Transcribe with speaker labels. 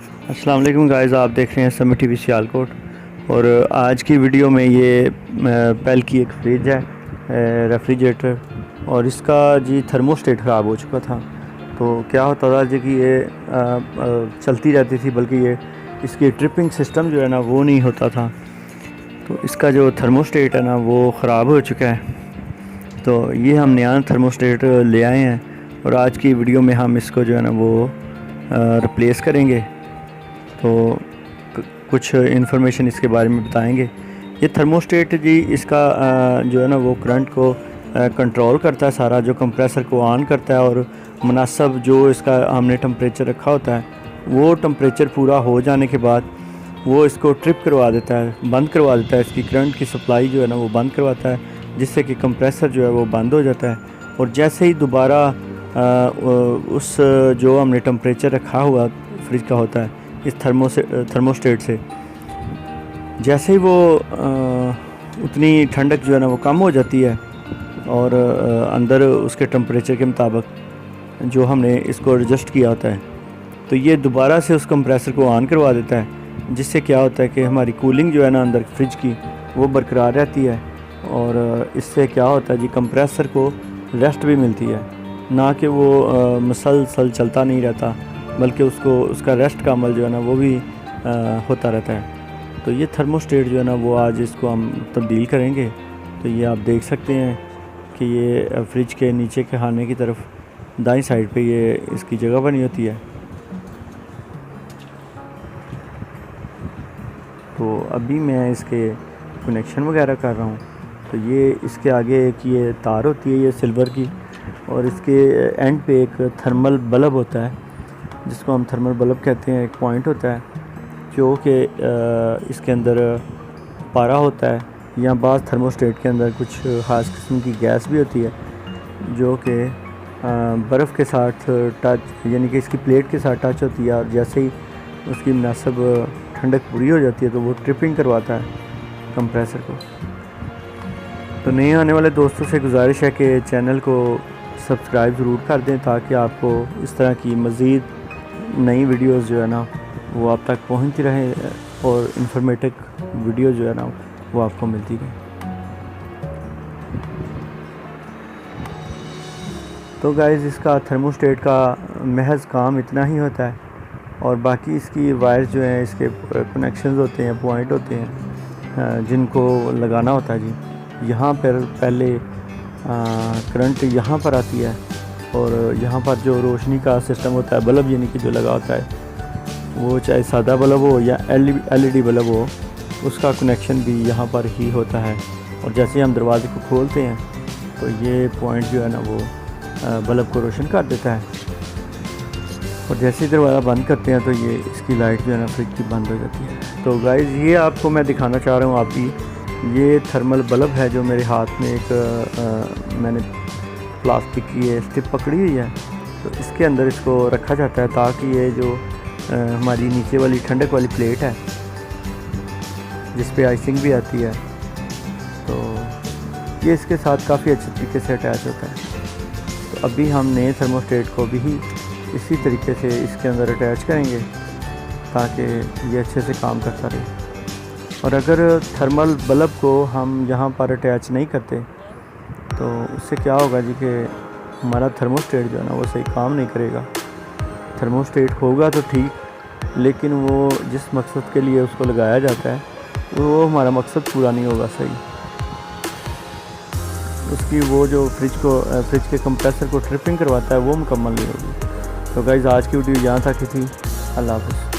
Speaker 1: अस्सलाम वालेकुम गाइस, आप देख रहे हैं समी टीवी सियालकोट। और आज की वीडियो में ये पेल की एक फ्रिज है, रेफ्रिजरेटर, और इसका जी थर्मोस्टेट ख़राब हो चुका था। तो क्या होता था जी कि ये चलती रहती थी, बल्कि ये इसकी ट्रिपिंग सिस्टम जो है ना वो नहीं होता था। तो इसका जो थर्मोस्टेट है ना वो ख़राब हो चुका है। तो ये हम नया थर्मोस्टेट ले आए हैं और आज की वीडियो में हम इसको जो है ना वो रिप्लेस करेंगे। तो कुछ इन्फॉर्मेशन इसके बारे में बताएंगे। ये थर्मोस्टेट जी इसका जो है ना वो करंट को कंट्रोल करता है, सारा जो कंप्रेसर को ऑन करता है, और मुनासब जो इसका हमने टेम्परेचर रखा होता है वो टेम्परेचर पूरा हो जाने के बाद वो इसको ट्रिप करवा देता है, बंद करवा देता है। इसकी करंट की सप्लाई जो है ना वो बंद करवाता है, जिससे कि कंप्रेसर जो है वो बंद हो जाता है। और जैसे ही दोबारा उस जो हमने टेम्परेचर रखा हुआ फ्रिज का होता है इस थर्मोस्टेट से, जैसे ही वो उतनी ठंडक जो है ना वो कम हो जाती है और अंदर उसके टेम्परेचर के मुताबिक जो हमने इसको एडजस्ट किया होता है, तो ये दोबारा से उस कंप्रेसर को ऑन करवा देता है, जिससे क्या होता है कि हमारी कूलिंग जो है ना अंदर फ्रिज की वो बरकरार रहती है। और इससे क्या होता है जी, कंप्रेसर को रेस्ट भी मिलती है, ना कि वो मुसलसल चलता नहीं रहता, बल्कि उसको उसका रेस्ट का अमल जो है ना वो भी होता रहता है। तो ये थर्मोस्टेट जो है ना वो आज इसको हम तब्दील करेंगे। तो ये आप देख सकते हैं कि ये फ्रिज के नीचे के खाने की तरफ दाईं साइड पे ये इसकी जगह बनी होती है। तो अभी मैं इसके कनेक्शन वगैरह कर रहा हूँ। तो ये इसके आगे एक ये तार होती है, ये सिल्वर की, और इसके एंड पे एक थर्मल बल्ब होता है, जिसको हम थर्मल बल्ब कहते हैं। एक पॉइंट होता है जो कि इसके अंदर पारा होता है, या बाज़ थर्मोस्टेट के अंदर कुछ ख़ास किस्म की गैस भी होती है जो कि बर्फ़ के साथ टच, यानी कि इसकी प्लेट के साथ टच होती है, और जैसे ही उसकी मुनासिब ठंडक पूरी हो जाती है तो वो ट्रिपिंग करवाता है कंप्रेसर को। तो नए आने वाले दोस्तों से गुजारिश है कि चैनल को सब्सक्राइब ज़रूर कर दें, ताकि आपको इस तरह की मज़ीद नई वीडियोस जो है ना वो आप तक पहुंचती रहे और इंफॉर्मेटिव वीडियो जो है ना वो आपको मिलती रहे। तो गाइज़, इसका थर्मोस्टेट का महज काम इतना ही होता है, और बाकी इसकी वायर्स जो हैं, इसके कनेक्शंस होते हैं, पॉइंट होते हैं जिनको लगाना होता है जी। यहाँ पर पहले करंट यहाँ पर आती है, और यहाँ पर जो रोशनी का सिस्टम होता है, बल्ब यानी कि जो लगा होता है, वो चाहे सादा बल्ब हो या एलईडी बल्ब हो, उसका कनेक्शन भी यहाँ पर ही होता है। और जैसे हम दरवाजे को खोलते हैं तो ये पॉइंट जो है ना वो बल्ब को रोशन कर देता है, और जैसे ही दरवाज़ा बंद करते हैं तो ये इसकी लाइट जो है ना फ्रिज की बंद हो जाती है। तो गाइज़, ये आपको मैं दिखाना चाह रहा हूँ। आप भी ये थर्मल बल्ब है जो मेरे हाथ में एक मैंने प्लास्टिक की ये स्टिप पकड़ी हुई है। तो इसके अंदर इसको रखा जाता है, ताकि ये जो हमारी नीचे वाली ठंडक वाली प्लेट है जिस पे आइसिंग भी आती है, तो ये इसके साथ काफ़ी अच्छे तरीके से अटैच होता है। तो अभी हम नए थर्मोस्टेट को भी इसी तरीके से इसके अंदर अटैच करेंगे, ताकि ये अच्छे से काम करता रहे। और अगर थर्मल बल्ब को हम यहाँ पर अटैच नहीं करते तो उससे क्या होगा जी कि हमारा थर्मोस्टेट जो है ना वो सही काम नहीं करेगा। थर्मोस्टेट होगा तो ठीक, लेकिन वो जिस मकसद के लिए उसको लगाया जाता है वो हमारा मकसद पूरा नहीं होगा सही। उसकी वो जो फ्रिज के कंप्रेसर को ट्रिपिंग करवाता है वो मुकम्मल नहीं होगी। तो गाइज़, आज की वीडियो यहाँ तक ही थी। अल्लाह हाफ़िज़।